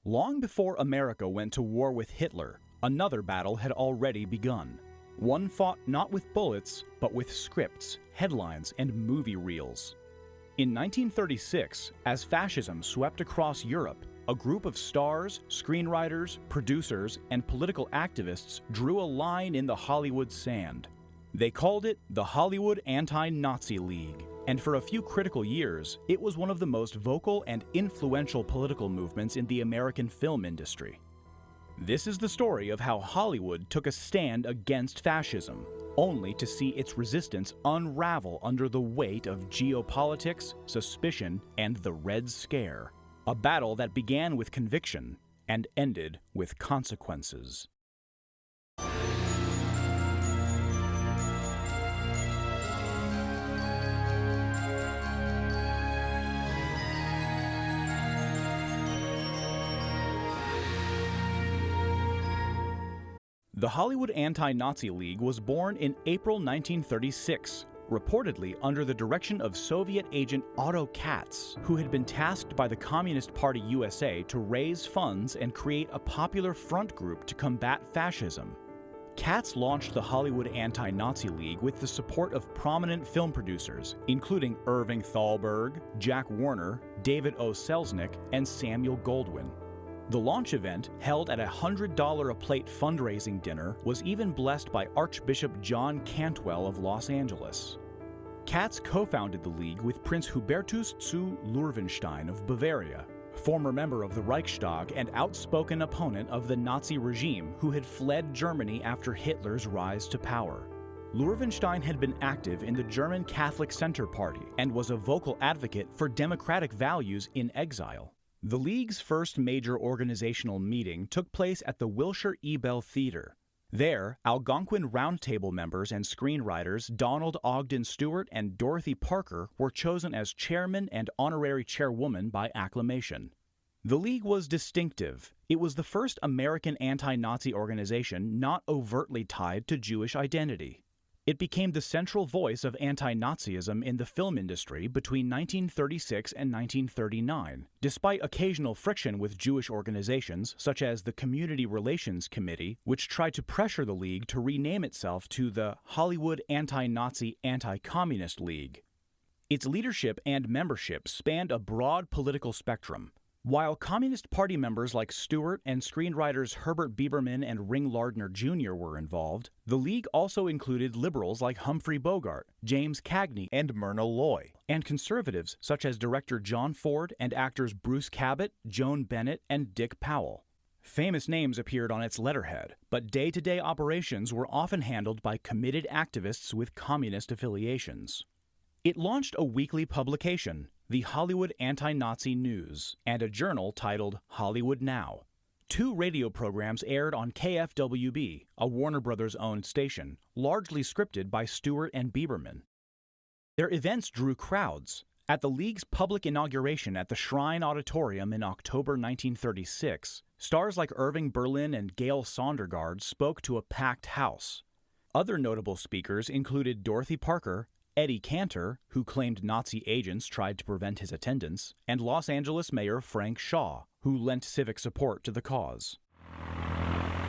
Long before America went to war with Hitler, another battle had already begun. One fought not with bullets, but with scripts, headlines, and movie reels. In 1936, as fascism swept across Europe, a group of stars, screenwriters, producers, and political activists drew a line in the Hollywood sand. They called it the Hollywood Anti-Nazi League, and for a few critical years, it was one of the most vocal and influential political movements in the American film industry. This is the story of how Hollywood took a stand against fascism, only to see its resistance unravel under the weight of geopolitics, suspicion, and the Red Scare. A battle that began with conviction and ended with consequences. The Hollywood Anti-Nazi League was born in April 1936, reportedly under the direction of Soviet agent Otto Katz, who had been tasked by the Communist Party USA to raise funds and create a popular front group to combat fascism. Katz launched the Hollywood Anti-Nazi League with the support of prominent film producers, including Irving Thalberg, Jack Warner, David O. Selznick, and Samuel Goldwyn. The launch event, held at a $100 a plate fundraising dinner, was even blessed by Archbishop John Cantwell of Los Angeles. Katz co-founded the league with Prince Hubertus zu Löwenstein of Bavaria, former member of the Reichstag and outspoken opponent of the Nazi regime who had fled Germany after Hitler's rise to power. Löwenstein had been active in the German Catholic Center Party and was a vocal advocate for democratic values in exile. The League's first major organizational meeting took place at the Wilshire Ebell Theater. There, Algonquin Roundtable members and screenwriters Donald Ogden Stewart and Dorothy Parker were chosen as chairman and honorary chairwoman by acclamation. The League was distinctive. It was the first American anti-Nazi organization not overtly tied to Jewish identity. It became the central voice of anti-Nazism in the film industry between 1936 and 1939, despite occasional friction with Jewish organizations such as the Community Relations Committee, which tried to pressure the League to rename itself to the Hollywood Anti-Nazi Anti-Communist League. Its leadership and membership spanned a broad political spectrum. While Communist Party members like Stewart and screenwriters Herbert Biberman and Ring Lardner Jr. were involved, the League also included liberals like Humphrey Bogart, James Cagney, and Myrna Loy, and conservatives such as director John Ford and actors Bruce Cabot, Joan Bennett, and Dick Powell. Famous names appeared on its letterhead, but day-to-day operations were often handled by committed activists with communist affiliations. It launched a weekly publication, the Hollywood Anti-Nazi News, and a journal titled Hollywood Now. 2 radio programs aired on KFWB, a Warner Brothers-owned station, largely scripted by Stewart and Biberman. Their events drew crowds. At the League's public inauguration at the Shrine Auditorium in October 1936, stars like Irving Berlin and Gail Sondergaard spoke to a packed house. Other notable speakers included Dorothy Parker, Eddie Cantor, who claimed Nazi agents tried to prevent his attendance, and Los Angeles Mayor Frank Shaw, who lent civic support to the cause.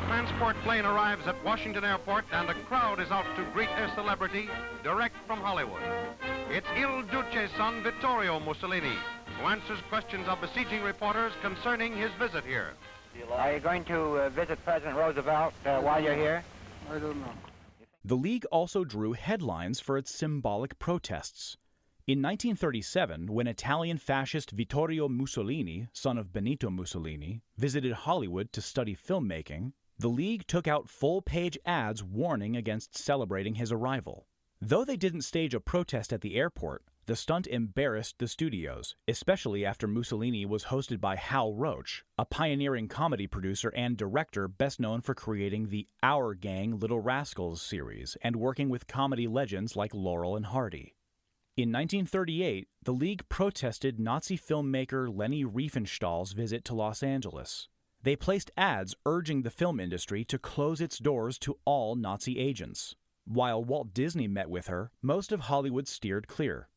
Transport plane arrives at Washington Airport and a crowd is out to greet their celebrity direct from Hollywood. It's Il Duce's son, Vittorio Mussolini, who answers questions of besieging reporters concerning his visit here. Are you going to visit President Roosevelt while you're here? I don't know. The League also drew headlines for its symbolic protests. In 1937, when Italian fascist Vittorio Mussolini, son of Benito Mussolini, visited Hollywood to study filmmaking, the League took out full-page ads warning against celebrating his arrival. Though they didn't stage a protest at the airport, the stunt embarrassed the studios, especially after Mussolini was hosted by Hal Roach, a pioneering comedy producer and director best known for creating the Our Gang Little Rascals series and working with comedy legends like Laurel and Hardy. In 1938, the League protested Nazi filmmaker Leni Riefenstahl's visit to Los Angeles. They placed ads urging the film industry to close its doors to all Nazi agents. While Walt Disney met with her, most of Hollywood steered clear.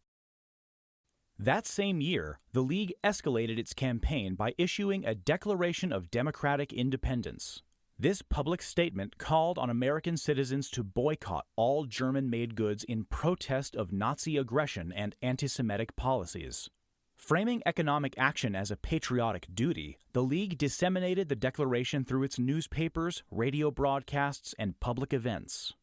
That same year, the League escalated its campaign by issuing a Declaration of Democratic Independence. This public statement called on American citizens to boycott all German-made goods in protest of Nazi aggression and anti-Semitic policies. Framing economic action as a patriotic duty, the League disseminated the declaration through its newspapers, radio broadcasts, and public events.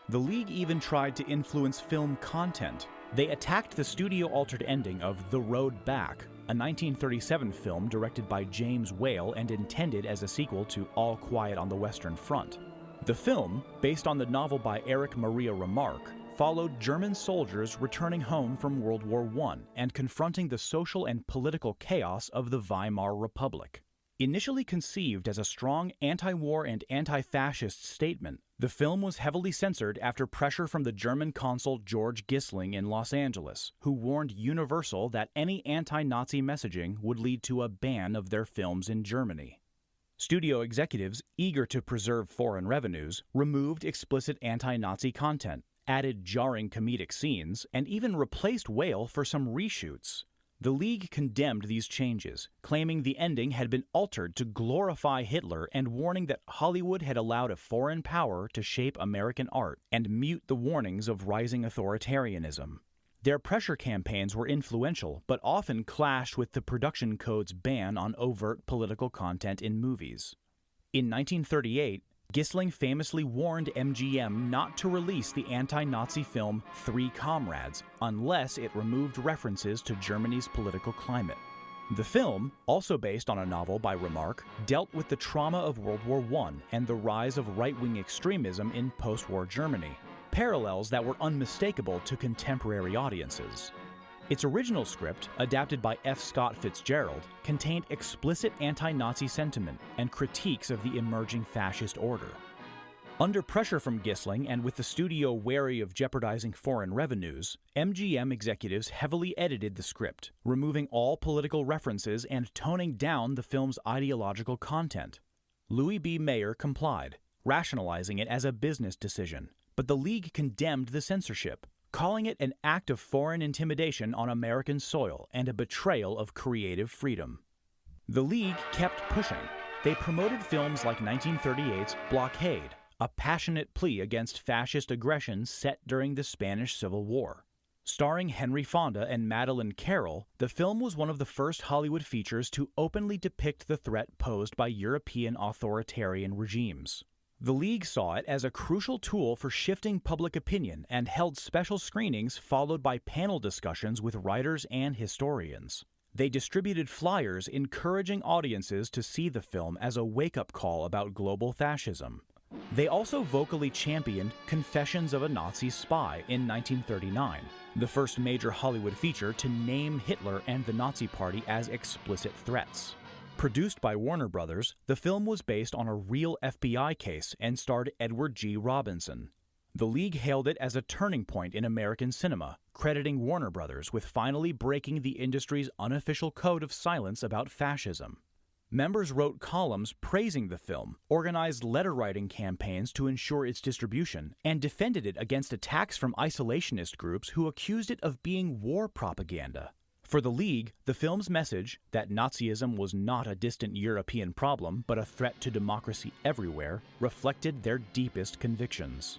The League even tried to influence film content. They attacked the studio-altered ending of The Road Back, a 1937 film directed by James Whale and intended as a sequel to All Quiet on the Western Front. The film, based on the novel by Erich Maria Remarque, followed German soldiers returning home from World War I and confronting the social and political chaos of the Weimar Republic. Initially conceived as a strong anti-war and anti-fascist statement, the film was heavily censored after pressure from the German consul George Gissling in Los Angeles, who warned Universal that any anti-Nazi messaging would lead to a ban of their films in Germany. Studio executives, eager to preserve foreign revenues, removed explicit anti-Nazi content, added jarring comedic scenes, and even replaced Whale for some reshoots. The League condemned these changes, claiming the ending had been altered to glorify Hitler and warning that Hollywood had allowed a foreign power to shape American art and mute the warnings of rising authoritarianism. Their pressure campaigns were influential, but often clashed with the production code's ban on overt political content in movies. In 1938, Gissling famously warned MGM not to release the anti-Nazi film Three Comrades unless it removed references to Germany's political climate. The film, also based on a novel by Remarque, dealt with the trauma of World War I and the rise of right-wing extremism in post-war Germany, parallels that were unmistakable to contemporary audiences. Its original script, adapted by F. Scott Fitzgerald, contained explicit anti-Nazi sentiment and critiques of the emerging fascist order. Under pressure from Gissling and with the studio wary of jeopardizing foreign revenues, MGM executives heavily edited the script, removing all political references and toning down the film's ideological content. Louis B. Mayer complied, rationalizing it as a business decision, but the League condemned the censorship, calling it an act of foreign intimidation on American soil and a betrayal of creative freedom. The League kept pushing. They promoted films like 1938's Blockade, a passionate plea against fascist aggression set during the Spanish Civil War. Starring Henry Fonda and Madeleine Carroll, the film was one of the first Hollywood features to openly depict the threat posed by European authoritarian regimes. The League saw it as a crucial tool for shifting public opinion and held special screenings followed by panel discussions with writers and historians. They distributed flyers encouraging audiences to see the film as a wake-up call about global fascism. They also vocally championed Confessions of a Nazi Spy in 1939, the first major Hollywood feature to name Hitler and the Nazi Party as explicit threats. Produced by Warner Brothers, the film was based on a real FBI case and starred Edward G. Robinson. The League hailed it as a turning point in American cinema, crediting Warner Brothers with finally breaking the industry's unofficial code of silence about fascism. Members wrote columns praising the film, organized letter-writing campaigns to ensure its distribution, and defended it against attacks from isolationist groups who accused it of being war propaganda. For the League, the film's message, that Nazism was not a distant European problem but a threat to democracy everywhere, reflected their deepest convictions.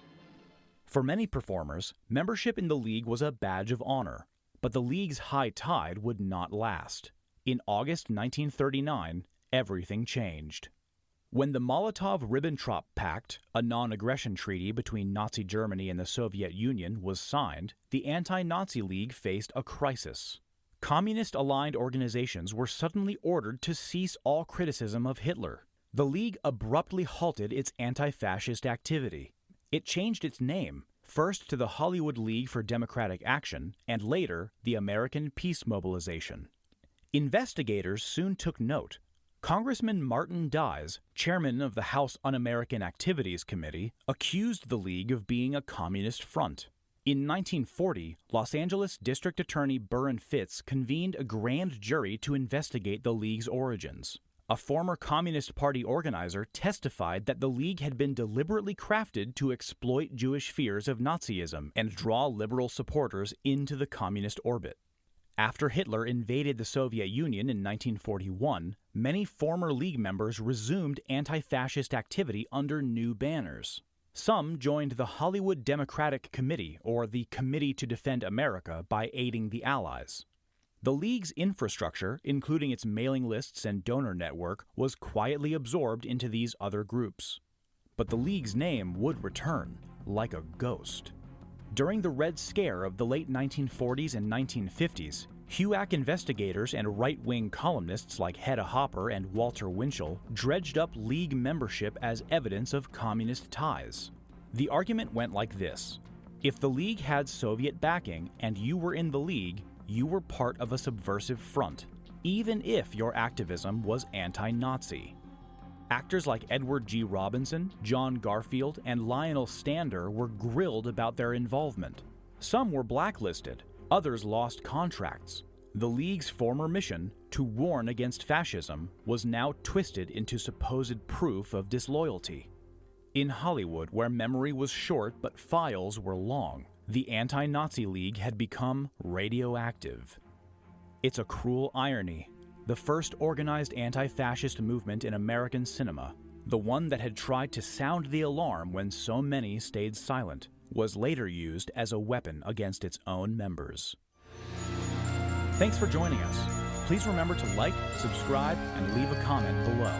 For many performers, membership in the League was a badge of honor, but the League's high tide would not last. In August 1939, everything changed. When the Molotov-Ribbentrop Pact, a non-aggression treaty between Nazi Germany and the Soviet Union, was signed, the Anti-Nazi League faced a crisis. Communist-aligned organizations were suddenly ordered to cease all criticism of Hitler. The League abruptly halted its anti-fascist activity. It changed its name, first to the Hollywood League for Democratic Action, and later the American Peace Mobilization. Investigators soon took note. Congressman Martin Dies, chairman of the House Un-American Activities Committee, accused the League of being a communist front. In 1940, Los Angeles District Attorney Burren Fitts convened a grand jury to investigate the League's origins. A former Communist Party organizer testified that the League had been deliberately crafted to exploit Jewish fears of Nazism and draw liberal supporters into the communist orbit. After Hitler invaded the Soviet Union in 1941, many former League members resumed anti-fascist activity under new banners. Some joined the Hollywood Democratic Committee, or the Committee to Defend America, by aiding the Allies. The League's infrastructure, including its mailing lists and donor network, was quietly absorbed into these other groups. But the League's name would return, like a ghost. During the Red Scare of the late 1940s and 1950s, HUAC investigators and right-wing columnists like Hedda Hopper and Walter Winchell dredged up League membership as evidence of communist ties. The argument went like this: if the League had Soviet backing and you were in the League, you were part of a subversive front, even if your activism was anti-Nazi. Actors like Edward G. Robinson, John Garfield, and Lionel Stander were grilled about their involvement. Some were blacklisted, others lost contracts. The League's former mission, to warn against fascism, was now twisted into supposed proof of disloyalty. In Hollywood, where memory was short but files were long, the anti-Nazi League had become radioactive. It's a cruel irony. The first organized anti-fascist movement in American cinema, the one that had tried to sound the alarm when so many stayed silent, was later used as a weapon against its own members. Thanks for joining us. Please remember to like, subscribe, and leave a comment below.